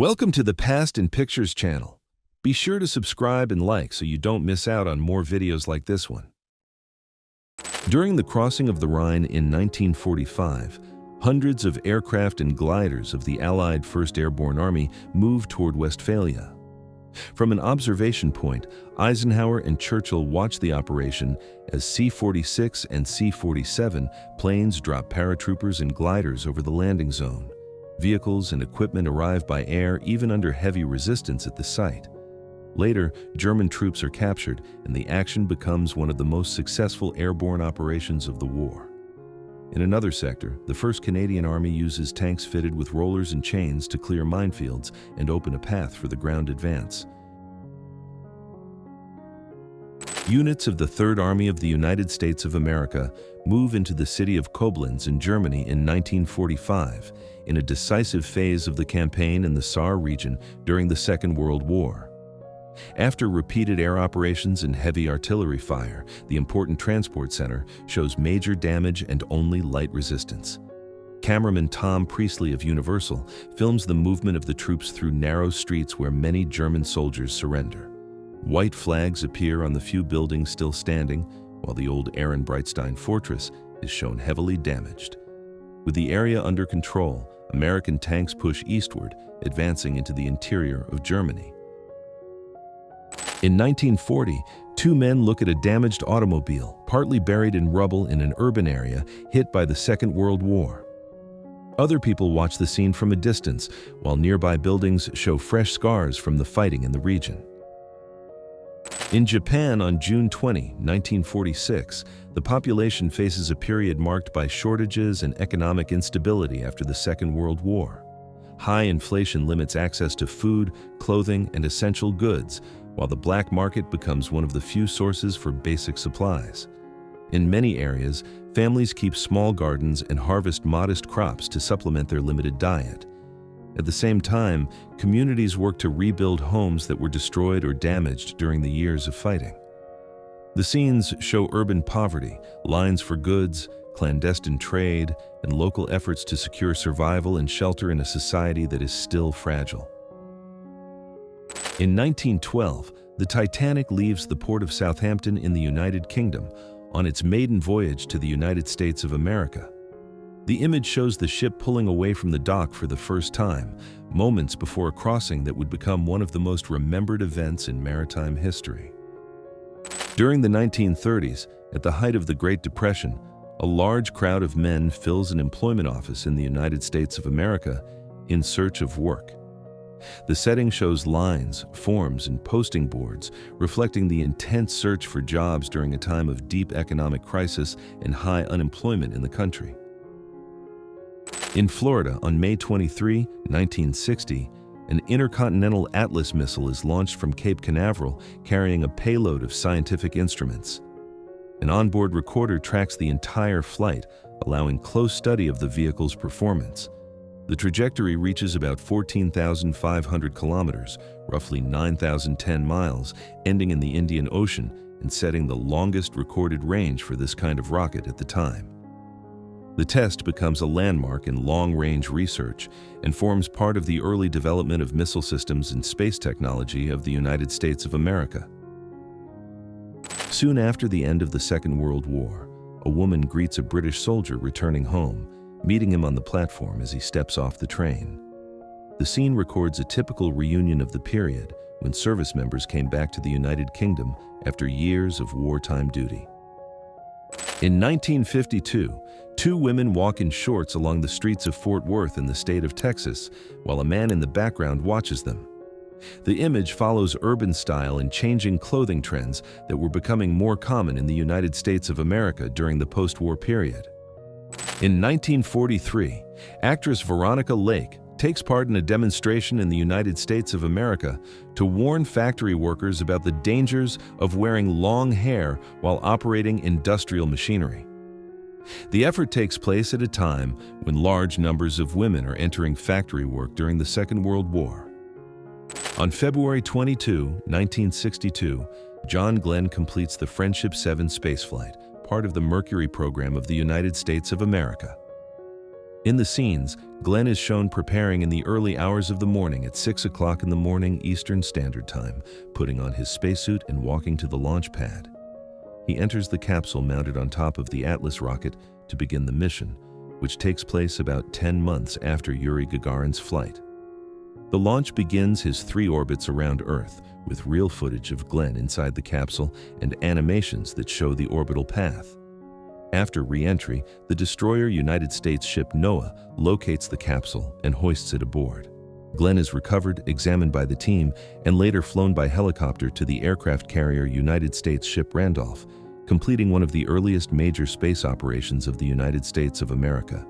Welcome to the Past in Pictures channel. Be sure to subscribe and like so you don't miss out on more videos like this one. During the crossing of the Rhine in 1945, hundreds of aircraft and gliders of the Allied 1st Airborne Army moved toward Westphalia. From an observation point, Eisenhower and Churchill watched the operation as C-46 and C-47 planes dropped paratroopers and gliders over the landing zone. Vehicles and equipment arrive by air even under heavy resistance at the site. Later, German troops are captured, and the action becomes one of the most successful airborne operations of the war. In another sector, the 1st Canadian Army uses tanks fitted with rollers and chains to clear minefields and open a path for the ground advance. Units of the 3rd Army of the United States of America move into the city of Koblenz in Germany in 1945, in a decisive phase of the campaign in the Saar region during the Second World War. After repeated air operations and heavy artillery fire, the important transport center shows major damage and only light resistance. Cameraman Tom Priestley of Universal films the movement of the troops through narrow streets where many German soldiers surrender. White flags appear on the few buildings still standing, while the old Ehrenbreitstein fortress is shown heavily damaged. With the area under control, American tanks push eastward, advancing into the interior of Germany. In 1940, two men look at a damaged automobile, partly buried in rubble in an urban area hit by the Second World War. Other people watch the scene from a distance, while nearby buildings show fresh scars from the fighting in the region. In Japan on June 20, 1946, the population faces a period marked by shortages and economic instability after the Second World War. High inflation limits access to food, clothing, and essential goods, while the black market becomes one of the few sources for basic supplies. In many areas, families keep small gardens and harvest modest crops to supplement their limited diet. At the same time, communities work to rebuild homes that were destroyed or damaged during the years of fighting. The scenes show urban poverty, lines for goods, clandestine trade, and local efforts to secure survival and shelter in a society that is still fragile. In 1912, the Titanic leaves the port of Southampton in the United Kingdom on its maiden voyage to the United States of America. The image shows the ship pulling away from the dock for the first time, moments before a crossing that would become one of the most remembered events in maritime history. During the 1930s, at the height of the Great Depression, a large crowd of men fills an employment office in the United States of America in search of work. The setting shows lines, forms, and posting boards reflecting the intense search for jobs during a time of deep economic crisis and high unemployment in the country. In Florida, on May 23, 1960, an intercontinental Atlas missile is launched from Cape Canaveral carrying a payload of scientific instruments. An onboard recorder tracks the entire flight, allowing close study of the vehicle's performance. The trajectory reaches about 14,500 kilometers, roughly 9,010 miles, ending in the Indian Ocean and setting the longest recorded range for this kind of rocket at the time. The test becomes a landmark in long-range research and forms part of the early development of missile systems and space technology of the United States of America. Soon after the end of the Second World War, a woman greets a British soldier returning home, meeting him on the platform as he steps off the train. The scene records a typical reunion of the period when service members came back to the United Kingdom after years of wartime duty. In 1952, two women walk in shorts along the streets of Fort Worth in the state of Texas, while a man in the background watches them. The image follows urban style and changing clothing trends that were becoming more common in the United States of America during the post-war period. In 1943, actress Veronica Lake takes part in a demonstration in the United States of America to warn factory workers about the dangers of wearing long hair while operating industrial machinery. The effort takes place at a time when large numbers of women are entering factory work during the Second World War. On February 22, 1962, John Glenn completes the Friendship 7 spaceflight, part of the Mercury program of the United States of America. In the scenes, Glenn is shown preparing in the early hours of the morning at 6 o'clock in the morning Eastern Standard Time, putting on his spacesuit and walking to the launch pad. He enters the capsule mounted on top of the Atlas rocket to begin the mission, which takes place about 10 months after Yuri Gagarin's flight. The launch begins his 3 orbits around Earth, with real footage of Glenn inside the capsule and animations that show the orbital path. After re-entry, the destroyer United States ship Noah locates the capsule and hoists it aboard. Glenn is recovered, examined by the team, and later flown by helicopter to the aircraft carrier United States ship Randolph, completing one of the earliest major space operations of the United States of America.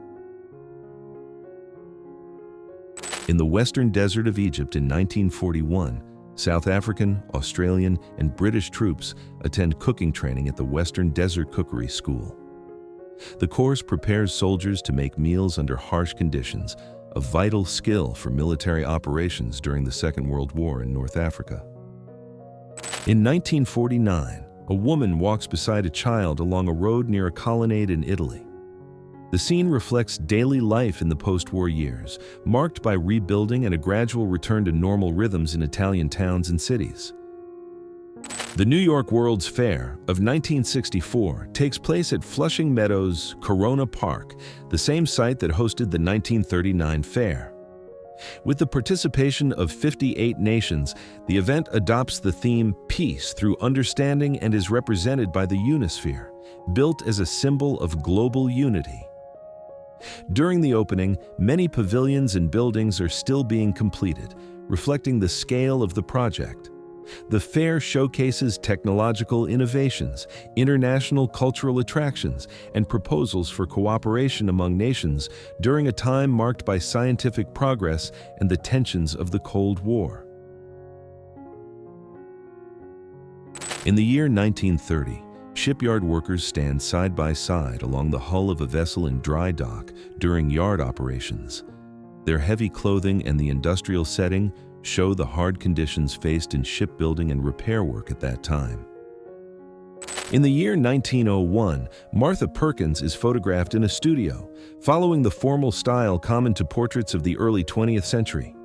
In the western desert of Egypt in 1941, South African, Australian, and British troops attend cooking training at the Western Desert Cookery School. The course prepares soldiers to make meals under harsh conditions, a vital skill for military operations during the Second World War in North Africa. In 1949, a woman walks beside a child along a road near a colonnade in Italy. The scene reflects daily life in the post-war years, marked by rebuilding and a gradual return to normal rhythms in Italian towns and cities. The New York World's Fair of 1964 takes place at Flushing Meadows Corona Park, the same site that hosted the 1939 fair. With the participation of 58 nations, the event adopts the theme Peace Through Understanding and is represented by the Unisphere, built as a symbol of global unity. During the opening, many pavilions and buildings are still being completed, reflecting the scale of the project. The fair showcases technological innovations, international cultural attractions, and proposals for cooperation among nations during a time marked by scientific progress and the tensions of the Cold War. In the year 1930, shipyard workers stand side by side along the hull of a vessel in dry dock during yard operations. Their heavy clothing and the industrial setting show the hard conditions faced in shipbuilding and repair work at that time. In the year 1901, Martha Perkins is photographed in a studio, following the formal style common to portraits of the early 20th century.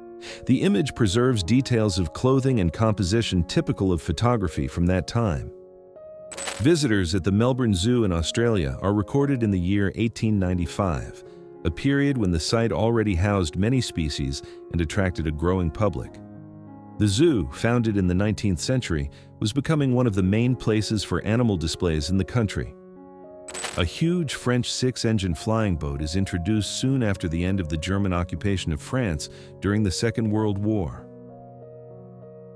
The image preserves details of clothing and composition typical of photography from that time. Visitors at the Melbourne Zoo in Australia are recorded in the year 1895, a period when the site already housed many species and attracted a growing public. The zoo, founded in the 19th century, was becoming one of the main places for animal displays in the country. A huge French 6-engine flying boat is introduced soon after the end of the German occupation of France during the Second World War.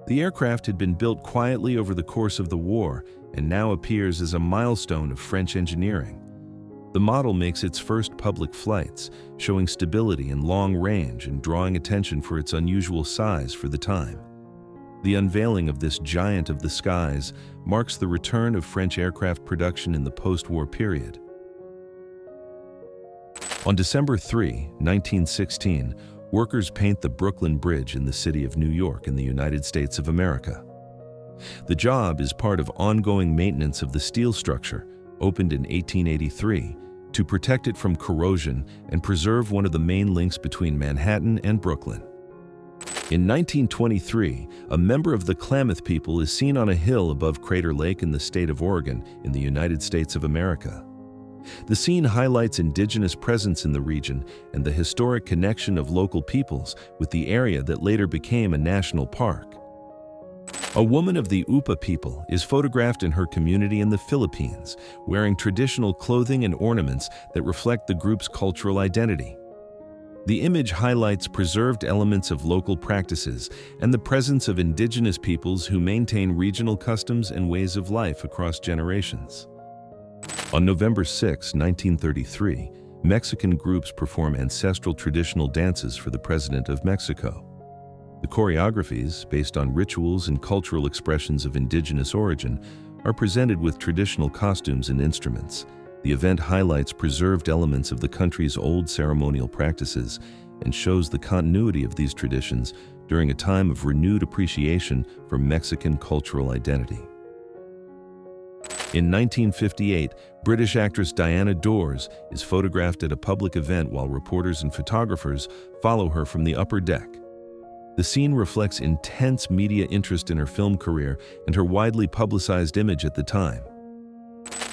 The aircraft had been built quietly over the course of the war and now appears as a milestone of French engineering. The model makes its first public flights, showing stability and long range and drawing attention for its unusual size for the time. The unveiling of this giant of the skies marks the return of French aircraft production in the post-war period. On December 3, 1916, workers paint the Brooklyn Bridge in the city of New York in the United States of America. The job is part of ongoing maintenance of the steel structure, opened in 1883, to protect it from corrosion and preserve one of the main links between Manhattan and Brooklyn. In 1923, a member of the Klamath people is seen on a hill above Crater Lake in the state of Oregon in the United States of America. The scene highlights indigenous presence in the region and the historic connection of local peoples with the area that later became a national park. A woman of the Upa people is photographed in her community in the Philippines, wearing traditional clothing and ornaments that reflect the group's cultural identity. The image highlights preserved elements of local practices and the presence of indigenous peoples who maintain regional customs and ways of life across generations. On November 6, 1933, Mexican groups perform ancestral traditional dances for the President of Mexico. The choreographies, based on rituals and cultural expressions of indigenous origin, are presented with traditional costumes and instruments. The event highlights preserved elements of the country's old ceremonial practices and shows the continuity of these traditions during a time of renewed appreciation for Mexican cultural identity. In 1958, British actress Diana Dors is photographed at a public event while reporters and photographers follow her from the upper deck. The scene reflects intense media interest in her film career and her widely publicized image at the time.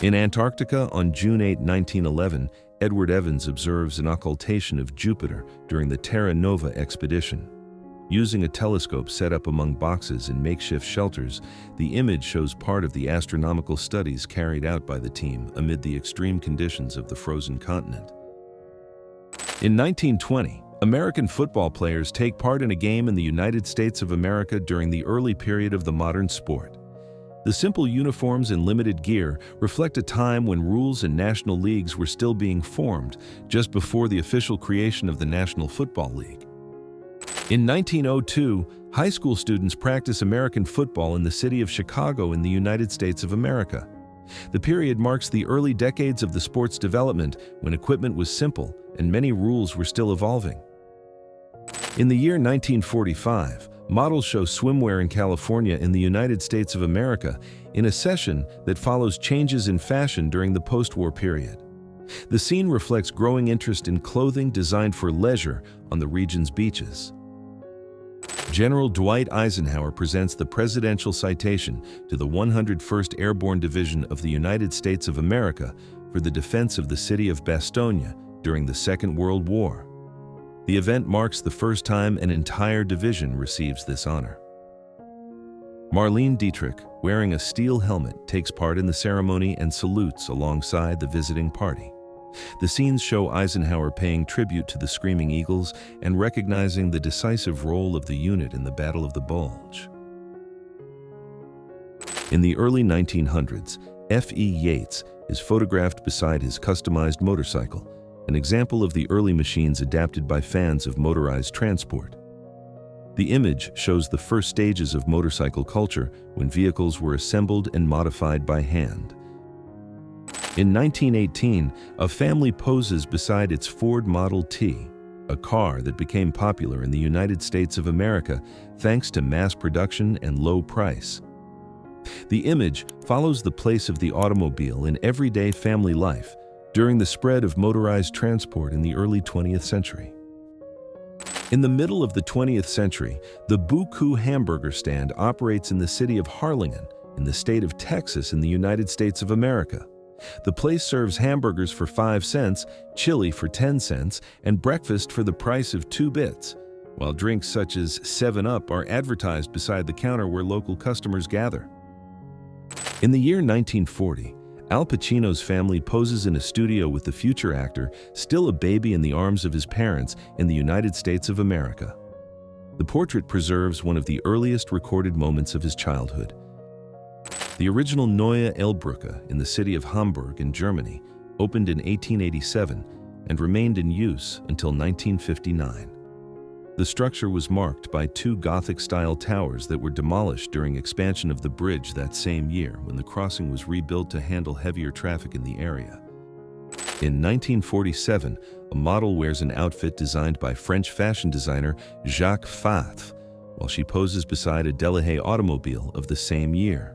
In Antarctica on June 8, 1911, Edward Evans observes an occultation of Jupiter during the Terra Nova expedition. Using a telescope set up among boxes in makeshift shelters, the image shows part of the astronomical studies carried out by the team amid the extreme conditions of the frozen continent. In 1920, American football players take part in a game in the United States of America during the early period of the modern sport. The simple uniforms and limited gear reflect a time when rules and national leagues were still being formed, just before the official creation of the National Football League. In 1902, high school students practice American football in the city of Chicago in the United States of America. The period marks the early decades of the sport's development, when equipment was simple and many rules were still evolving. In the year 1945, models show swimwear in California in the United States of America in a session that follows changes in fashion during the post-war period. The scene reflects growing interest in clothing designed for leisure on the region's beaches. General Dwight Eisenhower presents the Presidential Citation to the 101st Airborne Division of the United States of America for the defense of the city of Bastogne during the Second World War. The event marks the first time an entire division receives this honor. Marlene Dietrich, wearing a steel helmet, takes part in the ceremony and salutes alongside the visiting party. The scenes show Eisenhower paying tribute to the Screaming Eagles and recognizing the decisive role of the unit in the Battle of the Bulge. In the early 1900s, F.E. Yates is photographed beside his customized motorcycle, an example of the early machines adapted by fans of motorized transport. The image shows the first stages of motorcycle culture when vehicles were assembled and modified by hand. In 1918, a family poses beside its Ford Model T, a car that became popular in the United States of America thanks to mass production and low price. The image follows the place of the automobile in everyday family life during the spread of motorized transport in the early 20th century. In the middle of the 20th century, the Buku hamburger stand operates in the city of Harlingen, in the state of Texas in the United States of America. The place serves hamburgers for 5 cents, chili for 10 cents, and breakfast for the price of 2 bits, while drinks such as 7-Up are advertised beside the counter where local customers gather. In the year 1940, Al Pacino's family poses in a studio with the future actor, still a baby in the arms of his parents in the United States of America. The portrait preserves one of the earliest recorded moments of his childhood. The original Neue Elbbrücke in the city of Hamburg in Germany opened in 1887 and remained in use until 1959. The structure was marked by 2 Gothic-style towers that were demolished during expansion of the bridge that same year when the crossing was rebuilt to handle heavier traffic in the area. In 1947, a model wears an outfit designed by French fashion designer Jacques Fath, while she poses beside a Delahaye automobile of the same year.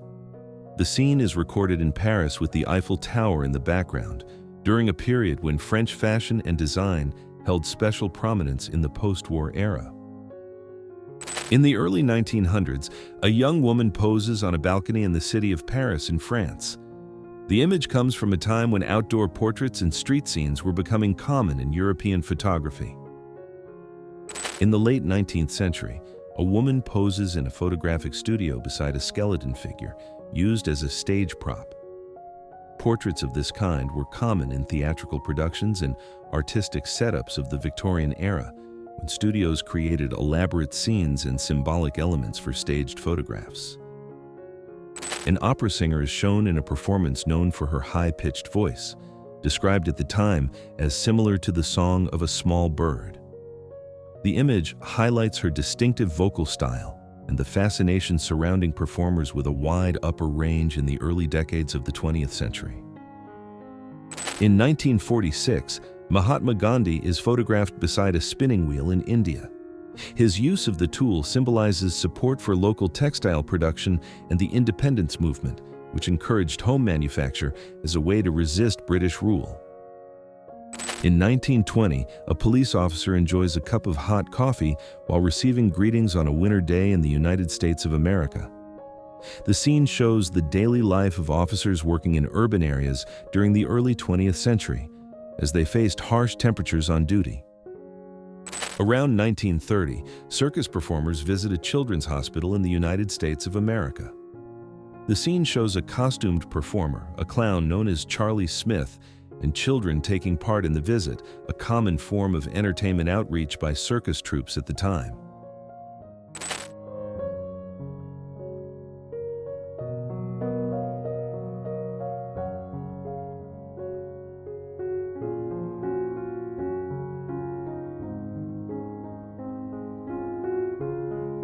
The scene is recorded in Paris with the Eiffel Tower in the background, during a period when French fashion and design held special prominence in the post-war era. In the early 1900s, a young woman poses on a balcony in the city of Paris in France. The image comes from a time when outdoor portraits and street scenes were becoming common in European photography. In the late 19th century, a woman poses in a photographic studio beside a skeleton figure used as a stage prop. Portraits of this kind were common in theatrical productions and artistic setups of the Victorian era, when studios created elaborate scenes and symbolic elements for staged photographs. An opera singer is shown in a performance known for her high-pitched voice, described at the time as similar to the song of a small bird. The image highlights her distinctive vocal style and the fascination surrounding performers with a wide upper range in the early decades of the 20th century. In 1946, Mahatma Gandhi is photographed beside a spinning wheel in India. His use of the tool symbolizes support for local textile production and the independence movement, which encouraged home manufacture as a way to resist British rule. In 1920, a police officer enjoys a cup of hot coffee while receiving greetings on a winter day in the United States of America. The scene shows the daily life of officers working in urban areas during the early 20th century, as they faced harsh temperatures on duty. Around 1930, circus performers visit a children's hospital in the United States of America. The scene shows a costumed performer, a clown known as Charlie Smith, and children taking part in the visit, a common form of entertainment outreach by circus troupes at the time.